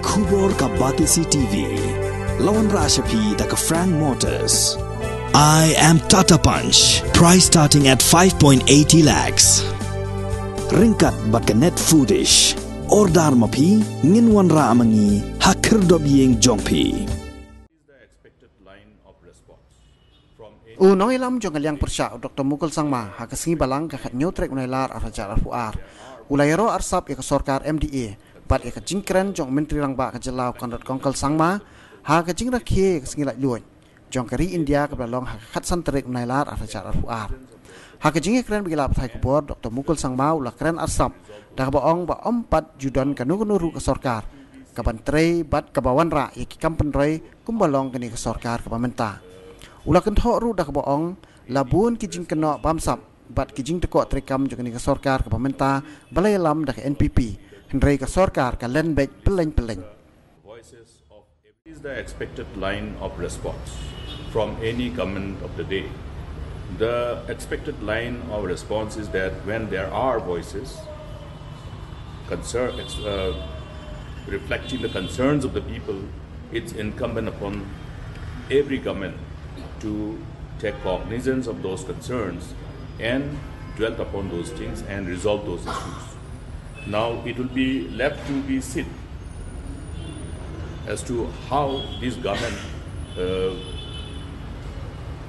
Kubor ka Batisi TV, Lawan Rashapi da ka Frank Motors. I am Tata Punch, price starting at 5.80 lakhs. Ringkat bat ka net foodish, ordar mapi, nginwan ra amangi, hakir dobyeng jongpi. Nong ilam jong kaliang persya Dr. Mukul Sangma hakasingi balang kakat nyotrek unailar arajar arfuar. Ïaroh Arsap ya Sorkar MDA bat ya jingkren jong menteri rangba kajelau Conrad Sangma ha kajing rakhe kasingi lak luon. Jong kari India kebalong hakat santerik unailar arajar arfuar. Ha kajing kren bigila pathai kubor Dr. Mukul Sangma ulah kren Arsap dah baong ba ompat judan kanu ke Sorkar. Kabantrei bat kabawan ra ya kampen roi kumbalong kini ke Sorkar ke pemerintah. Ulah kentok ru dah kebohong, labun kijing kena bamsap, bat kijing tekok terekam juga ni ke Sorkar ke pemerintah, balai lam dah ke NPP, hendrai ke Sorkar ke landbek peleng-peleng. Is the expected line of response from any government of the day. The expected line of response is that when there are voices, reflecting the concerns of the people, it's incumbent upon every government to take cognizance of those concerns and dwell upon those things and resolve those issues. Now it will be left to be seen as to how this government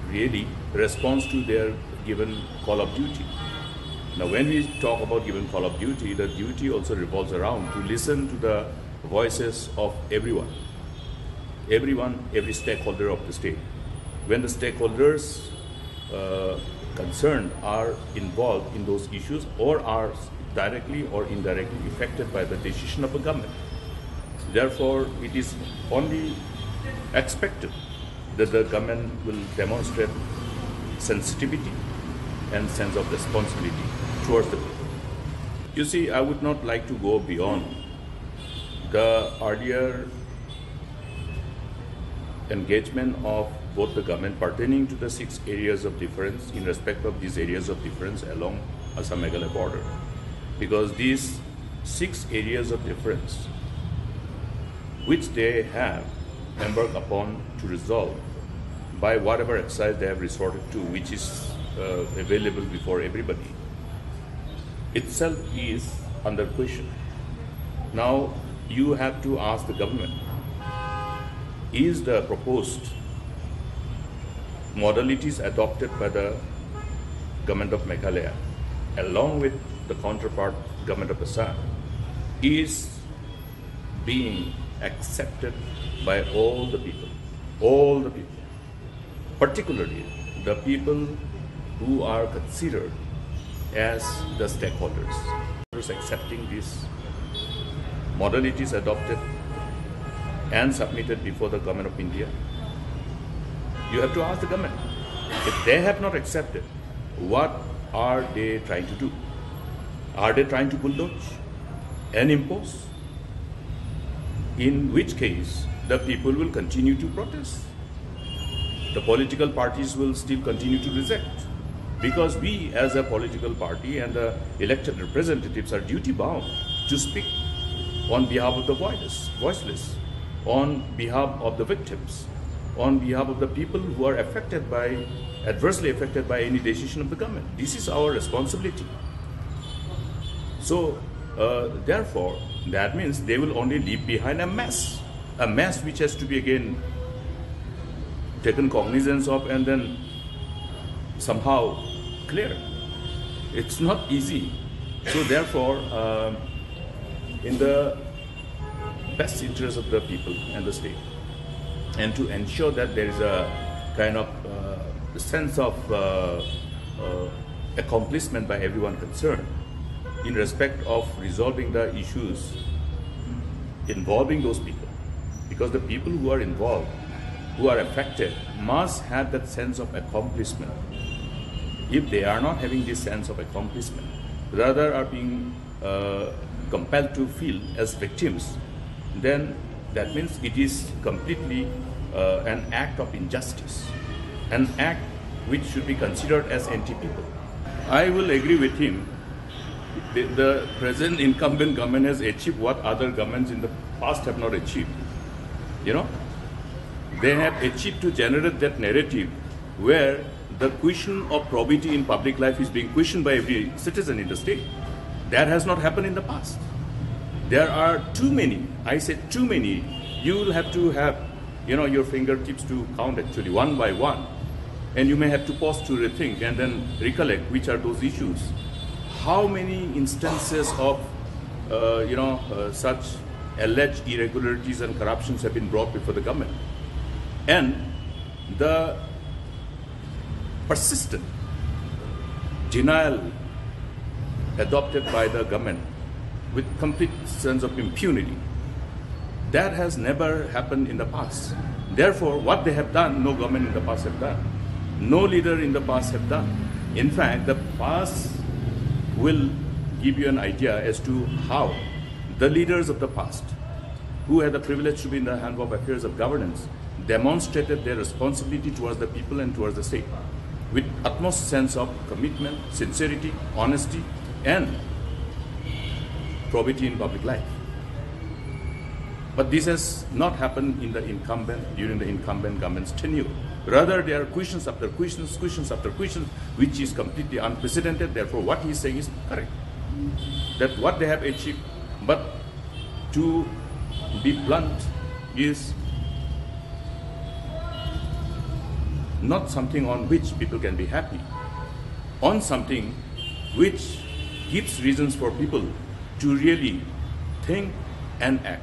really responds to their given call of duty. Now when we talk about given call of duty, the duty also revolves around to listen to the voices of everyone, every stakeholder of the state. When the stakeholders concerned are involved in those issues or are directly or indirectly affected by the decision of the government. Therefore, it is only expected that the government will demonstrate sensitivity and sense of responsibility towards the people. You see, I would not like to go beyond the earlier engagement of both the government pertaining to the 6 areas of difference in respect of these areas of difference along Assam-Meghalaya border. Because these 6 areas of difference which they have embarked upon to resolve by whatever exercise they have resorted to, which is available before everybody, itself is under question. Now you have to ask the government, is the proposed modalities adopted by the government of Meghalaya along with the counterpart government of Assam is being accepted by all the people, particularly the people who are considered as the stakeholders. Accepting these modalities adopted and submitted before the government of India. You have to ask the government. If they have not accepted, what are they trying to do? Are they trying to bulldoze and impose? In which case, the people will continue to protest. The political parties will still continue to reject. Because we as a political party and the elected representatives are duty bound to speak on behalf of the voiceless, on behalf of the victims, on behalf of the people who are adversely affected by any decision of the government. This is our responsibility. So, therefore, that means they will only leave behind a mess which has to be again taken cognizance of and then somehow clear. It's not easy. So therefore, in the best interest of the people and the state, and to ensure that there is a kind of sense of accomplishment by everyone concerned in respect of resolving the issues involving those people. Because the people who are involved, who are affected, must have that sense of accomplishment. If they are not having this sense of accomplishment, rather are being compelled to feel as victims, then that means it is completely an act of injustice, an act which should be considered as anti-people. I will agree with him. The present incumbent government has achieved what other governments in the past have not achieved. You know, they have achieved to generate that narrative where the question of probity in public life is being questioned by every citizen in the state. That has not happened in the past. There are too many, I say too many. You will have to have, your fingertips to count actually one by one. And you may have to pause to rethink and then recollect which are those issues. How many instances of, such alleged irregularities and corruptions have been brought before the government? And the persistent denial adopted by the government with complete sense of impunity, that has never happened in the past. Therefore, what they have done, no government in the past have done. No leader in the past have done. In fact, the past will give you an idea as to how the leaders of the past, who had the privilege to be in the hand of affairs of governance, demonstrated their responsibility towards the people and towards the state with utmost sense of commitment, sincerity, honesty, and probity in public life. But this has not happened during the incumbent government's tenure. Rather, there are questions after questions after questions, which is completely unprecedented. Therefore, what he is saying is correct. That what they have achieved, but to be blunt, is not something on which people can be happy, on something which gives reasons for people to really think and act.